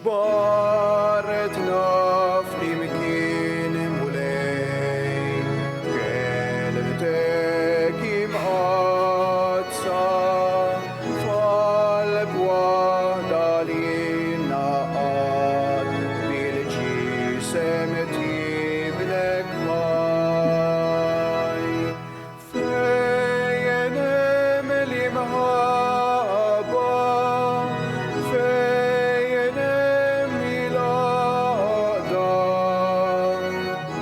ġbartna flimkien mulej, kelmtek imħazza fal-bwahda li naqad bil-ġisem tibnek maj. Fejn hemm l-imħabba, fejn hemm il-għaqda,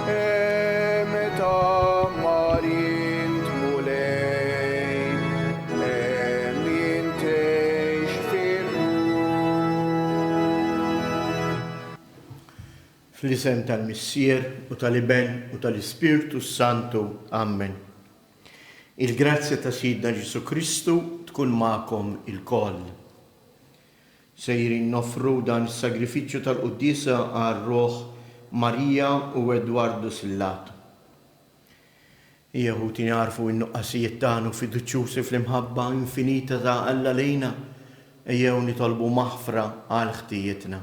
hemm tammarin tmulej, hemm jintejx Fl-isem tal-Missier u tal-Iben u tal-Ispirtu Santu. Amen. Il-grazzja ta' Sidna Ġesu Kristu tkun ma'kom il-koll. Sejrin nofru dan is-sagrifiċċju tal-Quddisa għar-Roħ Marija u Edwardu Sillato. Ejjew narfu n-nuqqasijiet tagħna fiduċjużi fl-imħabba infinita ta' Alla lejna, ejjew nitolbu maħfra għal ħtijietna.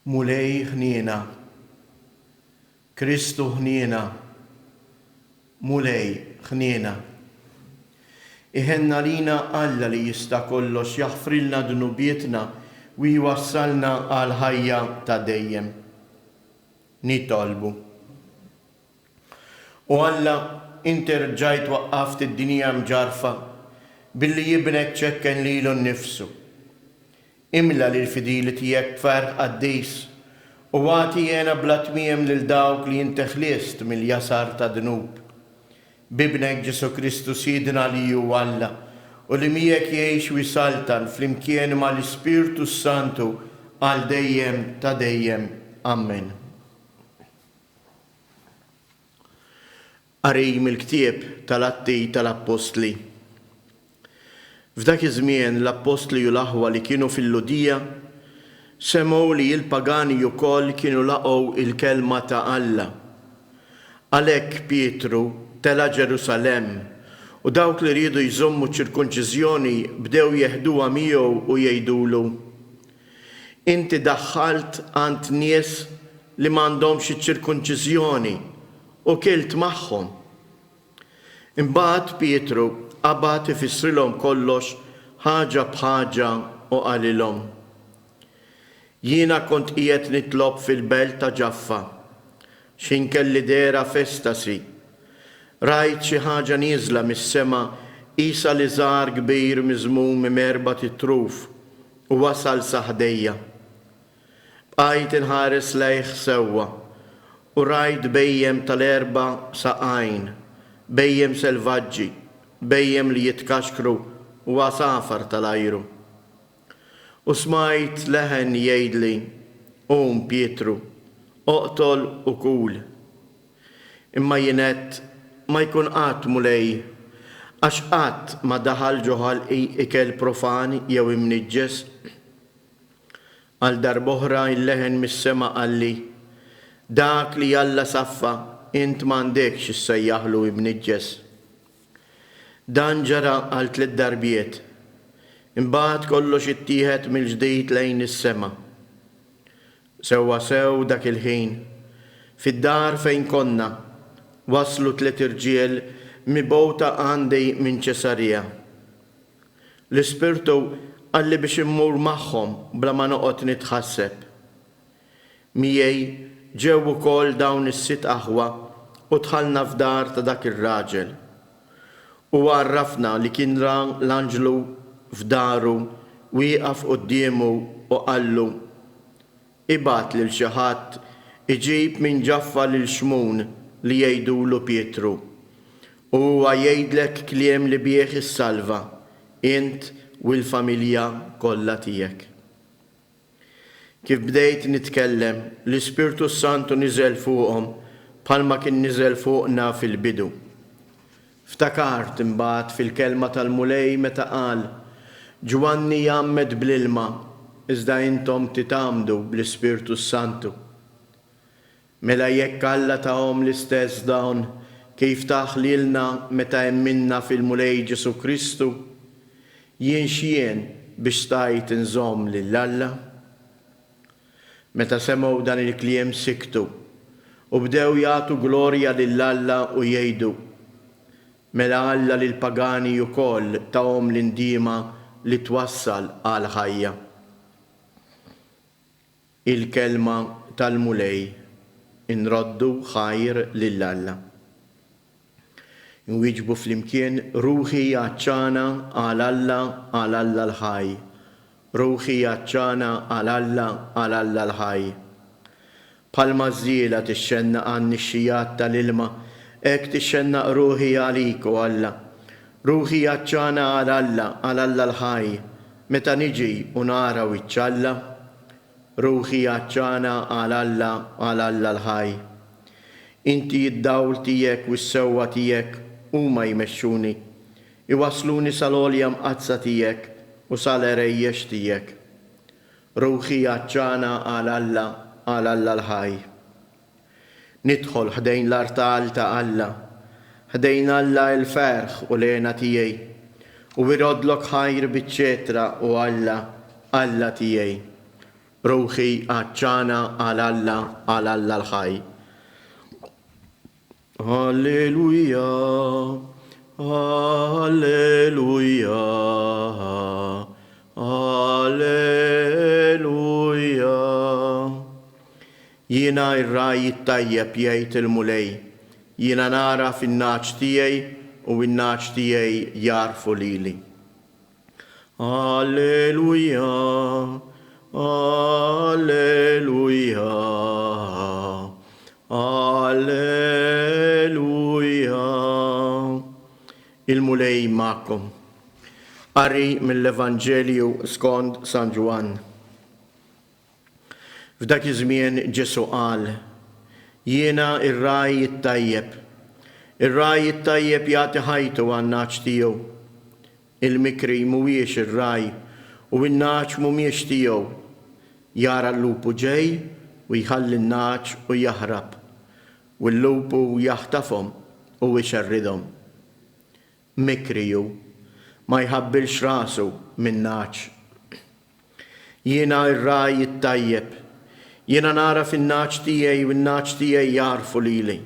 Mulej ħniena, Kristu ħniena, mulej ħniena. Iħenna lina Alla li jista' kollox jaħfrilna dnubietna u jwassalna għal ħajja ta' dejjem. Nitolbu. U Alla inti rġajt waqqaft id-dinja mġarfa billi jibnek ċekken lilu nnifsu. Imla l-fidili tiegħek farq għaddejs u għati jena bla tmiem lil dawk li inti ħliest mill-jasar ta' dnub. Bibnek Ġesu Kristu Sidna li ju Alla u li miegħek jgħix wisaltan flimkien mal-Ispirtu Santu għal dejjem ta' dejjem. Amen. Qari mill-ktieb tal-Atti tal-Apostli. F'dak iż-żmien l-Apostli u l-aħwa li kienu fil-Ludija semgħu li l-pagani wkoll kienu laqgħu il-kelma ta' Alla. Għalhekk Pietru tela Ġerusalemm u dawk li riedu jżommu ċirkunċiżjoni bdew jeħduha miegħu u jgħidulu: Inti daħħalt għand nies li m'għandhomx iċ-ċirkunċiżjoni u kilt magħhom. Imbagħad Pietru qabad ifissrilhom kollox ħaġa bħaġa u qalilhom: Jiena kont qiegħed nitlob fil-belt ta' Ġaffa x'inkelli dera festasi. Rajt xi ħaġa nieżla mis-sema qisha li żgħar kbir miżmum merba' titruf u wasal sa ħdejja. Bqajt inħares lejh sewwa u rajt bejjem tal-erba' saqajn, bejjem selvaġġi, bejjem li jitkaxkru u għasafar tal-ajru. U smajt leħen jgħidli: Pietru, oqtol u kul. Imma jienet ma jkun qatt mulej, għax qatt ma daħal ġoħal ikel profani jew imniġġes. Għal darb'oħra il-leħen mis-sema qalli: Dak li Alla saffa int m'għandekx issejjaħlu imniġġes. Dan ġara għal 3 darbiet. Imbagħad kollox ittieħed mill-ġdid lejn is-sema. Sewwa sew dak il-ħin, fid-dar fejn konna, waslu 3 irġiel mibgħuta għandi minn Ċesarija. L-Ispirtu qalli biex immur magħhom bla ma noqgħod nitħasseb. Miegħi ġew ukoll dawn is-sitt aħwa u dħalna f'dar ta' dak ir-raġel. U għarrafna li kien l-anġlu f'daru wieqaf qudiemu u qallu: Ibgħat lil xi ħadd iġib minn Ġaffa lil Xmun li jgħidulu Pietru. U huwa jgħidlek kliem li bih is-salva, int u l-familja kollha tiegħek. Kif bdejt nitkellem, l-Ispirtu Santu niżel fuqhom bħalma kien niżel fuqna fil-bidu. Ftakart imbagħad fil-kelma tal-mulej meta qal: Ġwanni jammed bl-ilma, iżda intom titamdu bl-Ispirtu Santu. Mela jekk Alla tahom l-istess dawn, kif taħlilna meta jemminna fil-mulej Ġesu Kristu, jien xien biex stajt nżomm lill-Alla. Meta semgħu dan il-kliem siktu u bdew jagħtu glorja lill-Alla u jgħidu, mela Alla lil pagani wkoll tawhom l-indiema li twassal għal ħajja. Il-kelma tal-mulej inroddu ħajr lill-Alla. Nwieġbu flimkien ruħi jaċċana għal Alla l-ħaj. Ruħi jaċċana għal Alla l-ħaj. Palma żiela tixxenna għan nixxijat tal-ilma, hekk tixxenna ruħi għalik u Alla. Ruħi jaċċana għal Alla l-ħaj. Meta niġi u nara u iċċalla, ruħi jaċċana għal Alla l-ħaj. Inti id-dawl tijek u s-sewwa tijek huma jmexxuni, iwasluni sal-għolja mqazza tijek u sal-erejjex tijek. Ruħi jaċċana għal Alla l-ħaj. Nidħol ħdejn l-artal ta' Alla, ħdejn Alla il-ferħ u lena tijej, u irodlok ħajr biċ-ċetra u Alla tijej. Ruħi jaċċana għal Alla l-ħaj. Alleluja, alleluja, alleluja. Jiena ir-raj tajjeb jgħid il-mulej, jiena nara fin-naċ tiegħi u n-naċ tiegħi jarfu lili. Alleluja, alleluja, alleluja. Il-mulej ma'kom. Qari mill-Evanġelju skont San Ġwan. F'dak iż-żmien Ġesu qal, jiena ir-raj it-tajjeb. Ir-raj it-tajjeb jagħti ħajtu għan-naċ tiegħu. Il-mikri mhuwiex ir-raj u n-naċ mhumiex tiegħu. Jara l-lupu ġej u jħalli n-naċ u jaħrab. U l-lupu jaħtafhom u ixerridhom. Mikriju ma jħabbilx rasu min-naċ. Jiena ir-raj it-tajjeb. Jiena nara fin-naċ tiegħi u n-naċ tiegħi jarfu lili.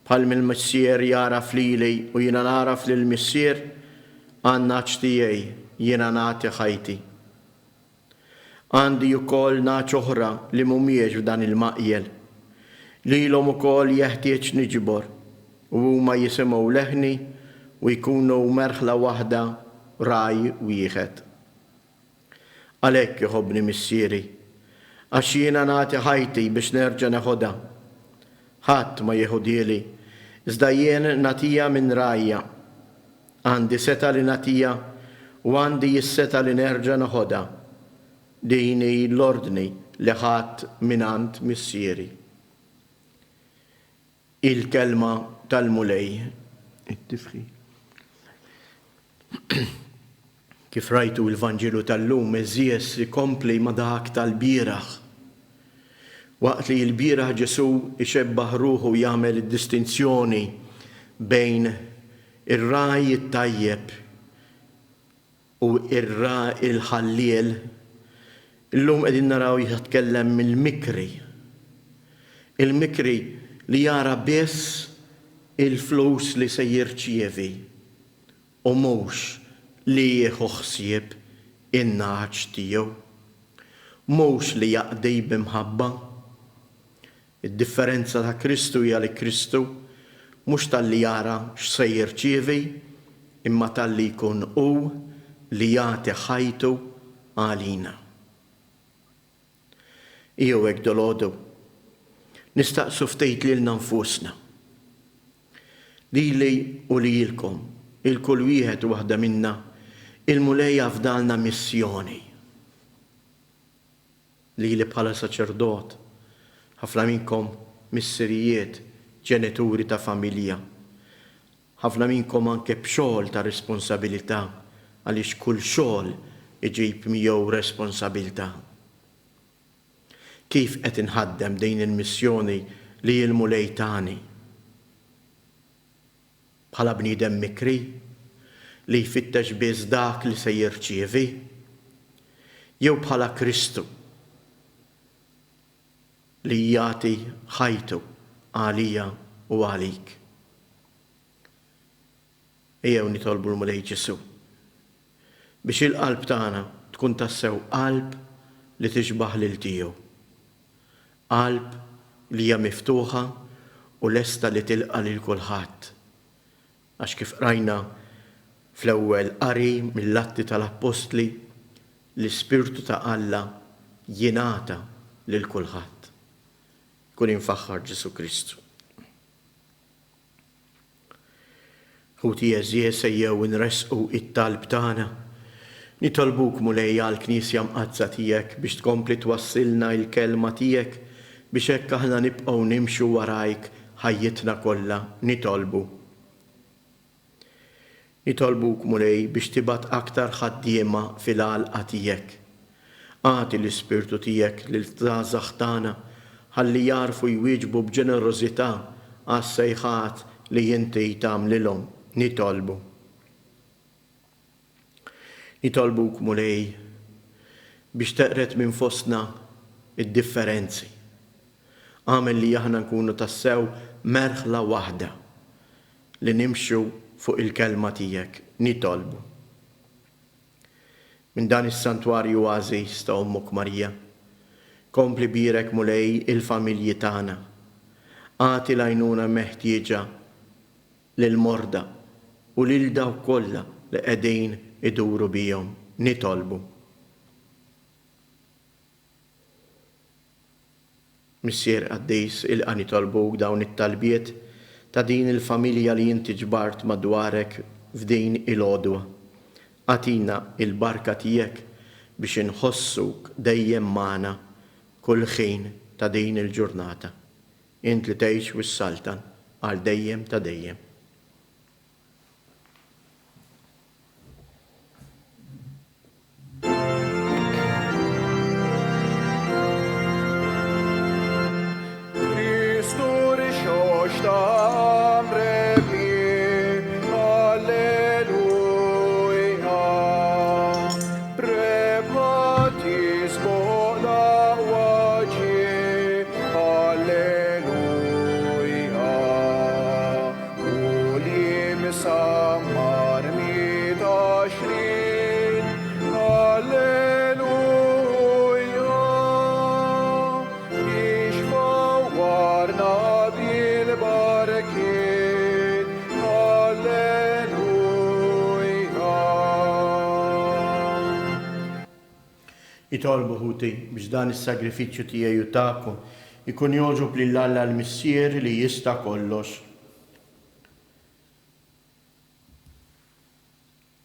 Bħal mill-missier jaraf lili u jiena naraf lill-missier, għan-naċ tiegħi jiena nagħti ħajti. Għandi wkoll naċ oħra li mhumiex f'dan il-maqjel. Lilhom ukoll jeħtieġ niġbor u huma jisimgħu leħni u jkunu merħla waħda raj wieħed. Għalhekk jħobbni missieri, għax jiena nagħti ħajti biex nerġa' neħodha. Ħadd ma jieħudieli, iżda jien nagħtiha minn rajja. Għandi seta li nagħtiha u għandi s-seta li nerġa' neħodha. Dini l-ordni li ħadd minant missieri. Il-kelma tal-mulej. It-tifħi. Kif rajtu l-Vanġilu tal-lum, eżies ikompli ma dak tal-bieraħ. Waqt li l-bieraħ Ġesu ixebbaħ ruħu jagħmel id-distinzjoni bejn ir-raj it-tajjeb u ir-raj il-ħalliel, illum qegħdin naraw jitkellem mill-mikri. Il-mikri li jara biss il-flus li se jirċievi u mhux li jieħu ħsieb in-naċ tiegħu, mhux li jaqdi b'imħabba. Id-differenza ta' Kristu hija li Kristu mhux tal-li jara x'se jirċievi, imma tal-li jkun hu li jagħti ħajtu għalina. Jew hekk dolodu nistaqsu ftit lilna nfusna. Lili u lilkom, il-kull wieħed u waħda minna, il-mulej fdalna missjoni. Lili bħala saċerdot, ħafna minnkom missirijiet, ġenituri ta' familja. Ħafna minnkom anke b'xogħol ta' responsabilità, għaliex kull xogħol iġib miegħu responsabilità. Kif qed inħaddem din il-missjoni li l-mulej tani? bħala bniedem mikri li jfittex biss dak li se jirċievi, jew bħala Kristu li jagħti ħajtu għalija u għalik. Ejjew nitolbu l-Mulej Ġesu biex il-qalb tagħna tkun tassew qalb li tixbaħ lil tiegħu. Qalb li hija miftuħa u lesta li tilqa' lil kulħadd. Għax kif rajna fl-ewwel qari mill-Atti tal-Apostli l-Ispirtu ta' Alla jingħata lil kulħadd. Kun infaħħar Ġesu Kristu. Ħuti Jeżies ejjew inresqu it-talb tagħna. Nitolbuk Mulej għall-Knisja mqazza tiegħek biex tkompli twassilna l-kelma tiegħek biex hekk aħna nibqgħu nimxu warajk ħajjitna kollha nitolbu. Nitolbuk Mulej biex tibgħat aktar ħaddiema fil-għalqa tiegħek. Għati l-Ispirtu tiegħek lil żgħażagħ tagħna ħalli jarfu jwieġbu b'ġenerożità għas-sejħat li inti tagħmlilhom. Nitolbu. Nitolbuk Mulej biex teqret minn fostna id-differenzi. Għamel li aħna nkunu tassew merħla waħda li nimxu fuq il-kelma tiegħek. Nitolbu. Minn dan is-santwarju għażiż ta' Ommok Marija, kompli birek Mulej il-familji tagħna. Għati l-għajnuna meħtieġa lil-morda u lil dawk kollha li qegħdin iduru bihom. Nitolbu. Missier Qaddejs ilqa' nitolbuk dawn it-talbiet ta' din il-familja li inti ġbart madwarek f'din il-għodwa. Għatina il-barka tiegħek biex inħossuk dejjem magħna kull ħin ta' din il-ġurnata. Int li tgħix wis-saltan għal dejjem ta' dejjem. Nitolbu ħuti biex dan is-sagrifiċċju tiegħi u tagħkom ikun jogħġob lil Alla l-Missier li jista' kollox.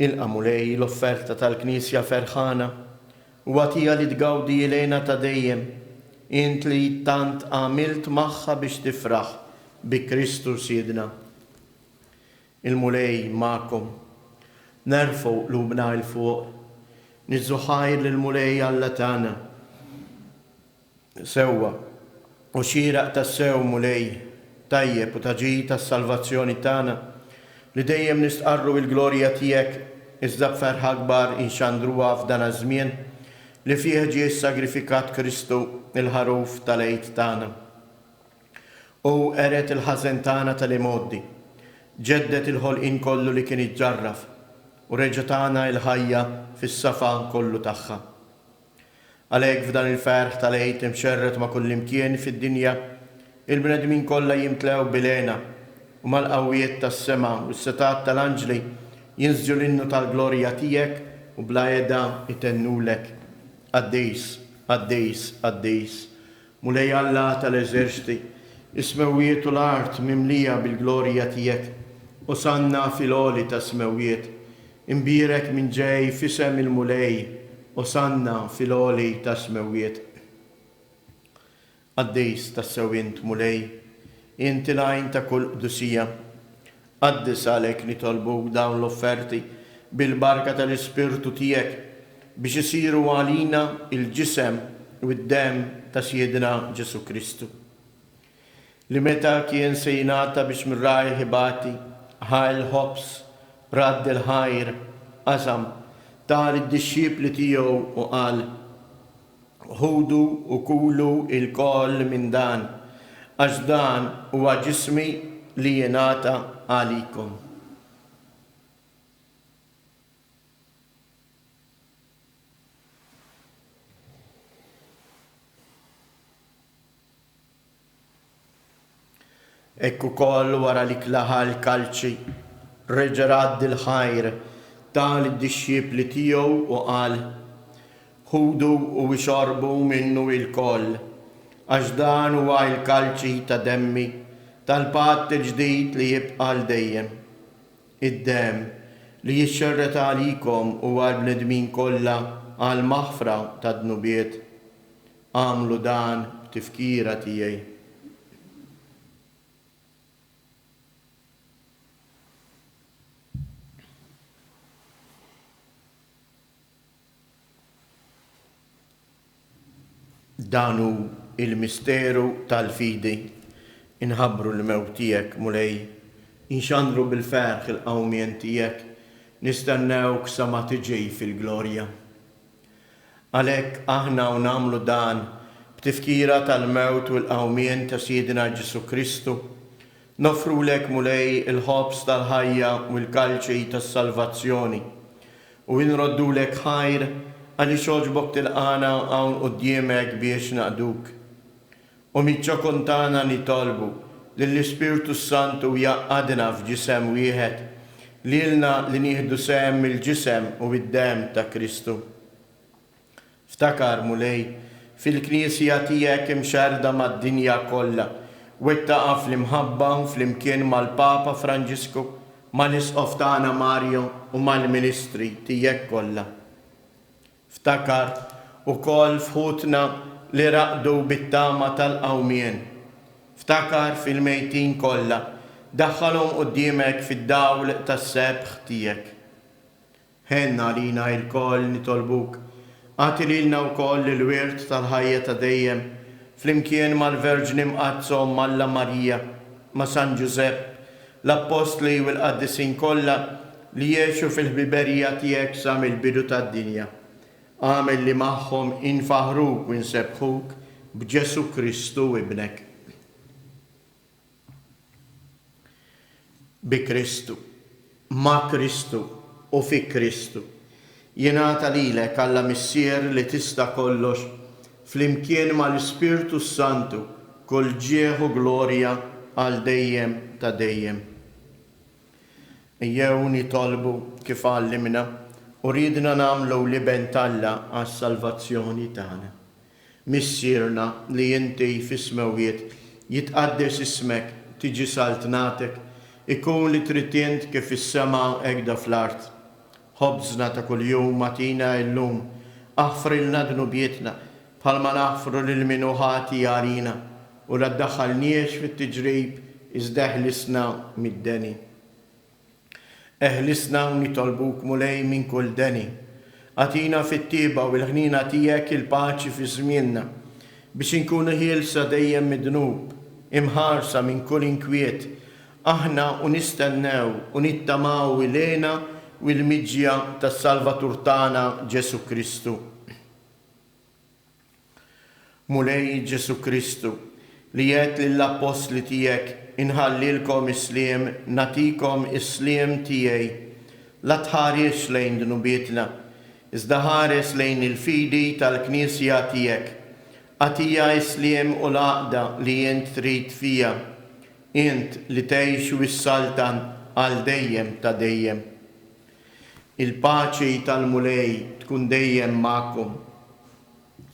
Ilqa' Mulej l-offerta tal-Knisja ferħana u għatija li tgawdi ilejna ta' dejjem, int li tant għamilt magħha biex tifraħ bi Kristu Siedna. Il-Mulej magħkom, nerfgħu qlubna il fuq. Nizzuħajr l-Mulej Alla tagħna. Sewwa, u xieraq tas-sew Mulej, tajjeb u taġi tas-salvazzjoni tagħna li dejjem nistqarru l-glorja tiegħek iżda b'ferħa kbar inxandruha f'dan iż-żmien li fih ġie sagrifikat Kristu il-ħaruf tal-għid tagħna. U eret il-ħażen tagħna tal-imoddi, ġeddet il-ħolqien kollu li kien iġġarraf u reġa' tagħna il-ħajja fis-safan kollu tagħha. Għalhekk f'dan il-ferħ tal-għid imxerret ma' kull imkien fid-dinja, il-bnedmin kollha jimtlew bilena u mal-qawwiet tas-sema u s-setat tal-anġli jinżġu l-innu tal-glorja tiegħek u bla jeda itennulek. Qaddejs, qaddejs, qaddejs, Mulej Alla tal-eżerċti, is-smewiet u l-art mimlija bil-glorja tiegħek u sanna fil-għoli ta' smewwiet. Imbirek minn ġej fisem il-Mulej u sanna fil-għoli ta' smewwiet. Qaddejs tas-sewint Mulej, inti l-għajn ta' kull qdusija. Qaddis għalhekk nitolbuk dawn l-offerti bil-barka tal-Ispirtu tiegħek biex isiru għalina il-ġisem u d-dem ta' Siedna Ġesu Kristu. Li meta kien se jingħata biex mirraj ħibati ħajl ħobs brad il-ħajr qasam tal id-disċipli tiegħu u qal ħudu u kulu il-koll minn dan għax dan huwa ġismi li jingħata għalikom. Ekku koll wara li klaħal kalċi, reġerad il-ħajr tal id-disċipli tiegħu u qal ħudu u xorbu minnu il-koll, għax dan huwa il-kalċi ta' demmi tal-patt il-ġdid li jibqa' l dejjem. Id-dem li jixxerret għalikom u għal-bnedmin kollha għal maħfra ta' dnubiet. Għamlu dan tifkira tiegħi. Danu il-misteru tal-fidi, inħabru l-mewt tiegħek mulej, inxandru bil-ferħ il-qawmien tiegħek, nistennewk sa ma tiġi fil-glorja. Għalhekk aħna u nagħmlu dan b'tifkira tal-mewt u l-qawmien ta' Sidina Ġesu Kristu, nofrulek mulej il-ħobs tal-ħajja u l-kalċi tas-salvazzjoni u nroddulek ħajr għalli xoġbok tilqana għawn quddiemek biex naqduk. U mitċa kontana nitolbu l-Ispiritu Santu jaqqadna f'ġisem wieħed li lna li nieħdu sem il-ġisem u id-dem ta' Kristu. Ftakar mulej fil-Knisja tiegħek imxerda mad-dinja kollha wettaqa fl-imħabba fl-imkien mal-Papa Franġisku, mal-Isqof tagħna Mario u mal-Ministri tiegħek kollha. Ftakar u koll fħutna li raqdu bit-tama tal-qawmien. Ftakar fil-mejtin kollha, daħħalhom quddiemek fid-dawl tas-sebħ tiegħek. Ħenna lina il-koll nitolbuk, għati lilna wkoll il-wirt tal-ħajja ta' dejjem, flimkien mal-Verġni mqazzhom Malla Marija, ma' San Giuseppe, l-Apostli u l-Qaddisin kollha li jgħixu fil-ħbiberija tiegħek sa mill-bidu tad-dinja. Għamel li magħhom infaħruk u nsebħuk b'Ġesu Kristu ibnek. Bi Kristu, ma' Kristu u fi Kristu. Jingħata lilek Alla missier li tista' kollox flimkien mal-Ispiritu Santu kull ġieħ u glorja għal dejjem ta' dejjem. Ejjew nitolbu kif għallimna u ridna nagħmlu li bentalla għas-salvazzjoni tagħna. Missierna li inti fis-smewiet jitqaddes ismek, tiġi saltnatek, ikun li tritient kif is-sema hekk fl-art. Ħobżna ta' kuljum matina llum, aħfrilna dnubietna bħalma naħfru lil minuħati jarina u la ddaħħalniex fit-tiġrib iżdeħlisna mid-deni. Eħlisna u nitolbuk mulej minn kull deni. Għatina fit-tiba u l-ħnina tiegħek il-paċi fi żmienna biex inkunu ħielsa dejjem mid-dnub, imħarsa minn kull inkwiet, aħna u nistennew u nittamaw ilena u l-miġja tas-Salvatur tagħna Ġesu Kristu. Mulej Ġesu Kristu li jgħid lill-apostli tiegħek inħallilkom isliem, natikom isliem tiegħi, la tħares lejn dnubietna, iżda ħares lejn il-fidi tal-Knisja tiegħek. Għatija isliem u l-għaqda li jint trid fija, int li tgħix wis-saltan għal dejjem ta' dejjem. Il-paċi tal-mulej tkun dejjem magħkom.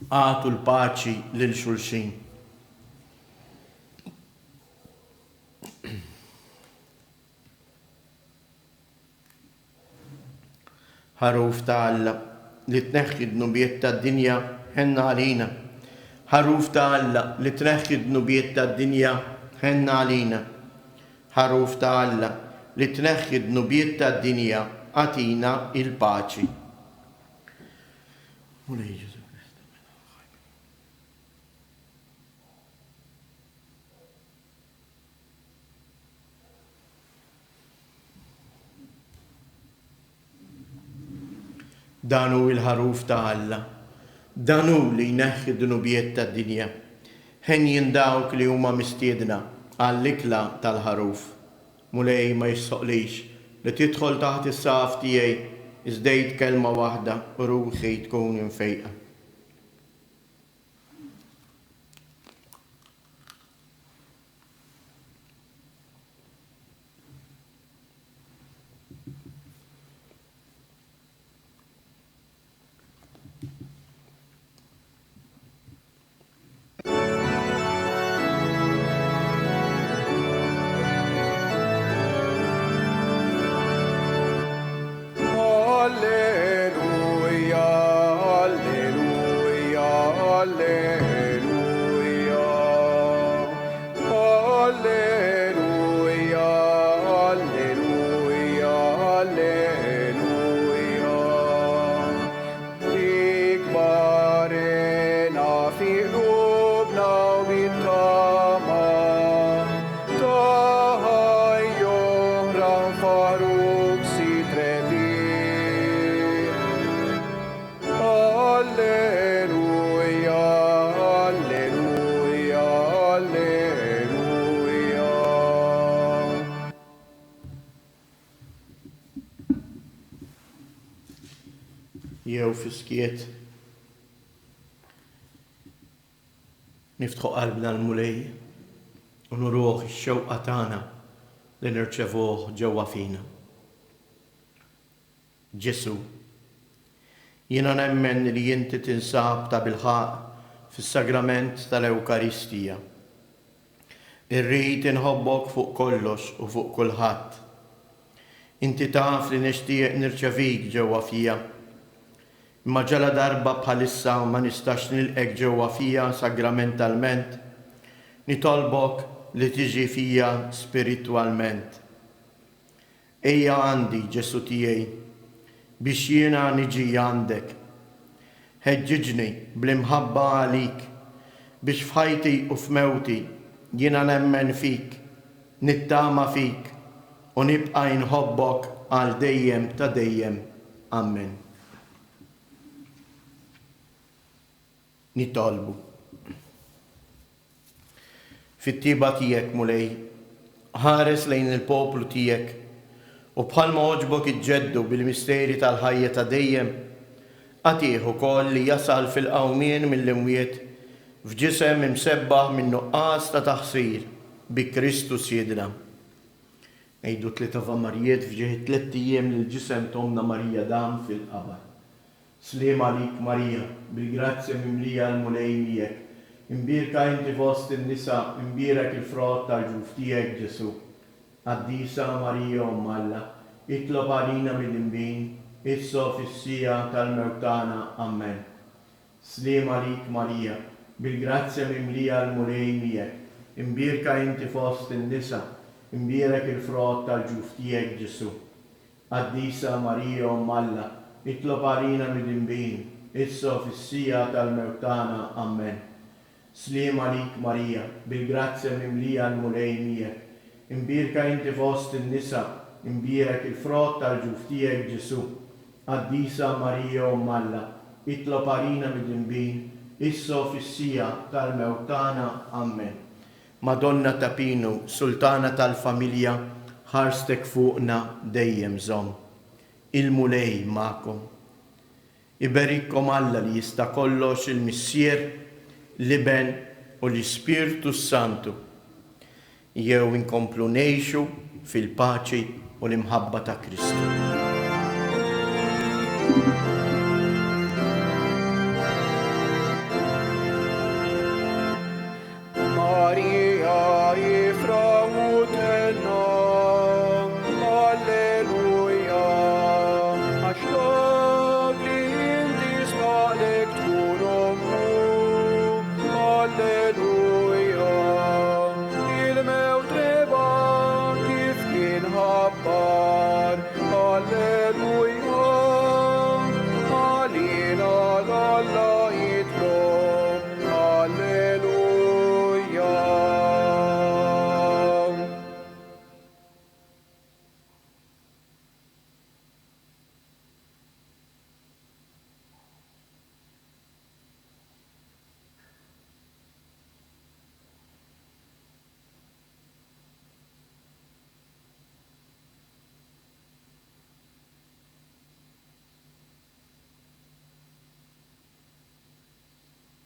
Għatu l-paċi lil xulxin. Ħaruf ta' Alla li tneħħi d-nubiet tad-dinja ħenna għalina. Ħaruf ta' Alla li tneħħi d-nubiet tad-dinja ħenna għalina. Ħaruf ta' Alla li tneħħi d-nubiet tad-dinja għatina il-paċi. Dan hu il-ħaruf ta' Alla. Dan hu li jneħħi d-dunubijiet tad-dinja. Ħenjin dawk li huma mistiedna għall-ikla tal-ħaruf. Mulej ma jissoqlix li tidħol taħt is-saf tiegħi iżdejt kelma waħda u ruħi tkun infejqa. Jew fiskiet niftħu qalbna l-mulej u nuruħ ix-xewqa tagħna li nirċevuh ġewwa fina. Ġesu, jiena nemmen li inti tinsab ta' bilħaq fis-sagrament tal-Ewkaristija. Irrid inħobbok fuq kollox u fuq kulħadd. Inti taf li nixtieq nirċevik ġewwa fija. Imma ġala darba bħalissa ma nistax nilqek ġewwa fija sagramentalment, nitolbok li tiġi fija spiritwalment. Ejja għandi Ġesu tiegħi biex jiena niġi għandek. Ħeġġiġni bl-imħabba għalik biex f'ħajti u f'mewti jiena nemmen fik, nittama fik u nibqa' inħobbok għal dejjem ta' dejjem. Amen. Nitolbu. Fit-tiba tiegħek mulej, ħares lejn il-poplu tiegħek u bħalma oġbok iġġeddu bil-misteri tal-ħajja ta' dejjem, għatih ukoll li jasal fil-qawmien mill-imwiet f'ġisem imsebbaħ minn nuqqas ta' taħsir bi Kristus Siedna. Ngħidu tlieta Vamarijiet f'ġieħ 3 ijiem lill-ġisem Tomna Marija dam fil-qabar. Sliem għalik Marija, bil-grazzja mimlija l-mulej miegħek. Imbirka inti fost in-nisa, imbirek il-frott tal-ġuf tiegħek Ġesu. Qaddisa Marija Umm Alla, itlob għalina mill-imbin, issa fis-sija tal-mewtana. Amen. Sliem għalik Marija, bil-grazzja mimlija l-mulej miegħek. Imbirka inti fost in-nisa, imbirek il-frott tal-ġuf tiegħek Ġesu. Qaddisa Marija Umm Alla, itlob għalina mill-imbin, issa fis-sija tal-mewtana. Amen. Sliem għalik Marija, bil-grazzja mimlija l-mulej miegħek. Imbirka inti fost in-nisa, imbirek il-frott tal-ġuf tiegħek Ġesu. Qaddisa Marija Umm Alla, itlob għalina mill-imbin, issa fis-sija tal-mewtana. Amen. Madonna ta' Pinu, Sultana tal-familja, ħarstek fuqna dejjem żomm. Il-mulej ma'kom. Iberikkom Alla li jista' kollox il-Missier, l-Iben u l-Ispirtu Santu. Jew inkomplu ngħixu fil-paċi u l-imħabba ta' Kristu. Alleluja, il-mew treba kif kien ħabba.